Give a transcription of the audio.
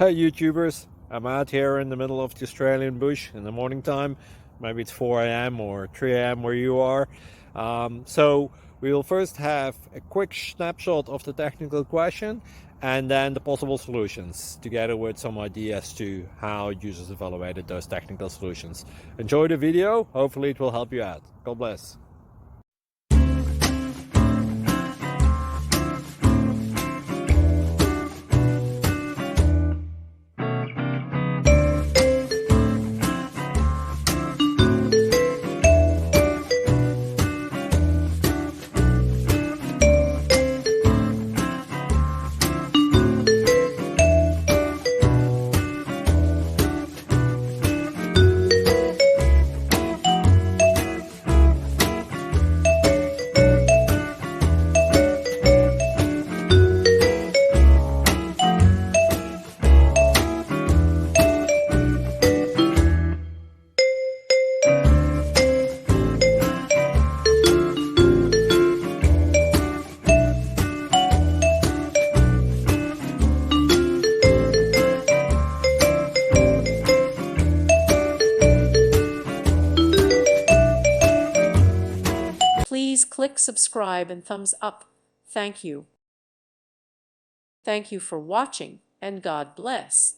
Hey YouTubers, I'm out here in the middle of the Australian bush in the morning time. Maybe it's 4 a.m. or 3 a.m. where you are. So we will first have a quick snapshot of the technical question and then the possible solutions, together with some ideas to how users evaluated those technical solutions. Enjoy the video, hopefully it will help you out. God bless. Please click subscribe and thumbs up. Thank you. Thank you for watching, and God bless.